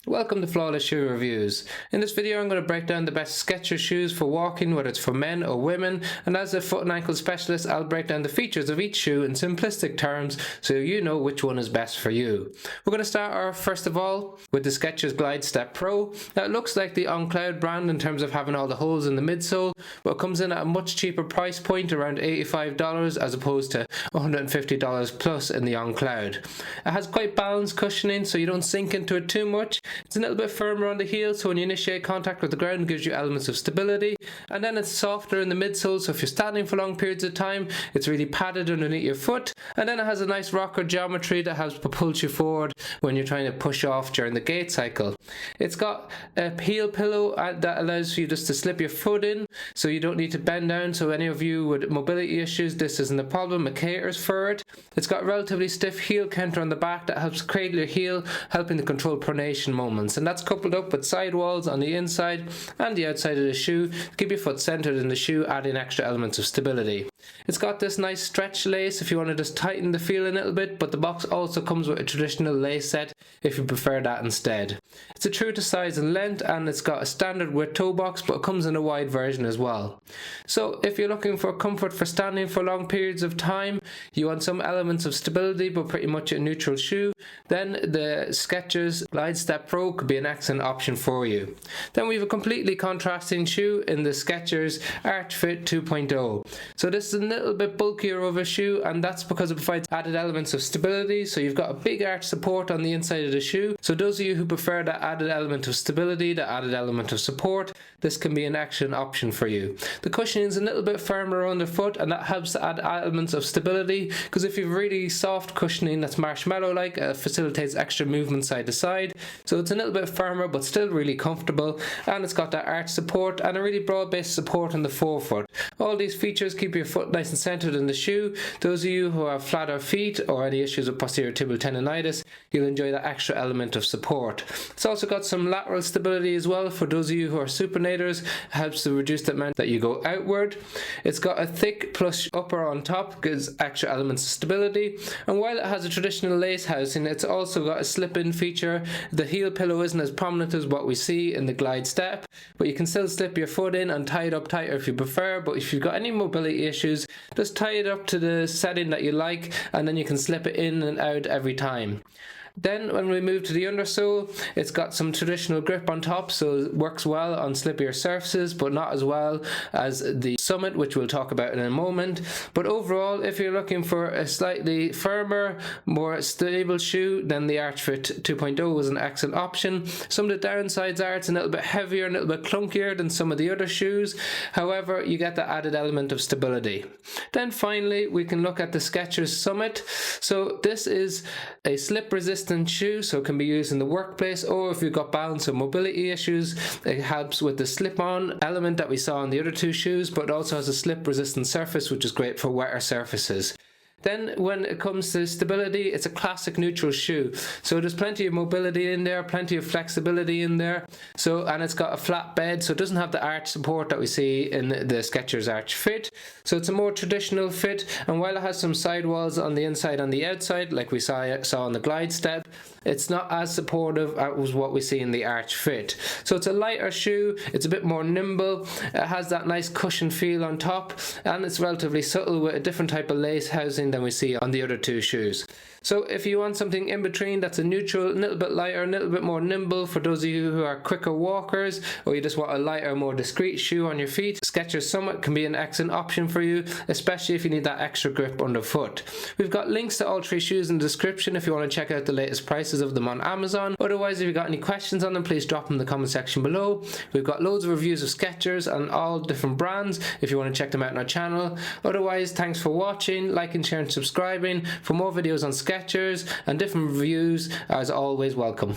Welcome to Flawless Shoe Reviews. In this video I'm going to break down the best Skechers shoes for walking, whether it's for men or women, and as a foot and ankle specialist I'll break down the features of each shoe in simplistic terms so you know which one is best for you. We're going to start off first of all with the Skechers Glide Step Pro. Now it looks like the On Cloud brand in terms of having all the holes in the midsole, but it comes in at a much cheaper price point, around $85 as opposed to $150 plus in the On Cloud. It has quite balanced cushioning so you don't sink into it too much. It's a little bit firmer on the heel, so when you initiate contact with the ground it gives you elements of stability, and then it's softer in the midsole, so if you're standing for long periods of time it's really padded underneath your foot, and then it has a nice rocker geometry that helps propulse you forward when you're trying to push off during the gait cycle. It's got a heel pillow that allows you just to slip your foot in, so you don't need to bend down, so any of you with mobility issues this isn't a problem, it caters for it. It's got relatively stiff heel counter on the back that helps cradle your heel, helping to control pronation moments, and that's coupled up with sidewalls on the inside and the outside of the shoe to keep your foot centered in the shoe, adding extra elements of stability. It's got this nice stretch lace if you want to just tighten the feel a little bit, but the box also comes with a traditional lace set if you prefer that instead. It's a true to size and length, and it's got a standard width toe box, but it comes in a wide version as well. So if you're looking for comfort for standing for long periods of time, you want some elements of stability but pretty much a neutral shoe, then the Skechers Glide Step Pro could be an excellent option for you. Then we have a completely contrasting shoe in the Skechers Arch Fit 2.0. So this is a little bit bulkier of a shoe, and that's because it provides added elements of stability, so you've got a big arch support on the inside of the shoe. So those of you who prefer that added element of stability, that added element of support, this can be an excellent option for you. The cushioning is a little bit firmer on the foot, and that helps to add elements of stability, because if you've really soft cushioning that's marshmallow like, it facilitates extra movement side to side. So it's a little bit firmer but still really comfortable, and it's got that arch support and a really broad based support on the forefoot. All these features keep your foot nice and centered in the shoe. Those of you who have flatter feet or any issues with posterior tibial tendonitis, you'll enjoy that extra element of support. It's also got some lateral stability as well for those of you who are supinators. It helps to reduce the amount that you go outward. It's got a thick plush upper on top, gives extra elements of stability, and while it has a traditional lace housing, it's also got a slip-in feature. The heel pillow isn't as prominent as what we see in the Glide Step, but you can still slip your foot in and tie it up tighter if you prefer. But if you've got any mobility issues, just tie it up to the setting that you like, and then you can slip it in and out every time. Then when we move to the undersole, it's got some traditional grip on top, so it works well on slippier surfaces, but not as well as the Summit, which we'll talk about in a moment. But overall, if you're looking for a slightly firmer, more stable shoe, then the Arch Fit 2.0 was an excellent option. Some of the downsides are it's a little bit heavier, a little bit clunkier than some of the other shoes. However, you get the added element of stability. Then finally, we can look at the Skechers Summit. So this is a slip resistant shoe, so it can be used in the workplace, or if you've got balance or mobility issues, it helps with the slip-on element that we saw on the other two shoes, but it also has a slip resistant surface which is great for wetter surfaces. Then when it comes to stability, it's a classic neutral shoe, so there's plenty of mobility in there, plenty of flexibility in there, and it's got a flat bed, so it doesn't have the arch support that we see in the Skechers Arch Fit. So it's a more traditional fit, and while it has some sidewalls on the inside and the outside like we saw on the Glide Step, it's not as supportive as what we see in the Arch Fit. So it's a lighter shoe, it's a bit more nimble, it has that nice cushion feel on top, and it's relatively subtle with a different type of lace housing than we see on the other two shoes. So if you want something in between that's a neutral, a little bit lighter, a little bit more nimble for those of you who are quicker walkers, or you just want a lighter, more discreet shoe on your feet, Skechers Summit can be an excellent option for you, especially if you need that extra grip underfoot. We've got links to all three shoes in the description if you want to check out the latest prices of them on Amazon. Otherwise, if you've got any questions on them, please drop them in the comment section below. We've got loads of reviews of Skechers and all different brands if you want to check them out on our channel. Otherwise, thanks for watching, liking, sharing, subscribing. For more videos on Skechers and different reviews, as always, welcome.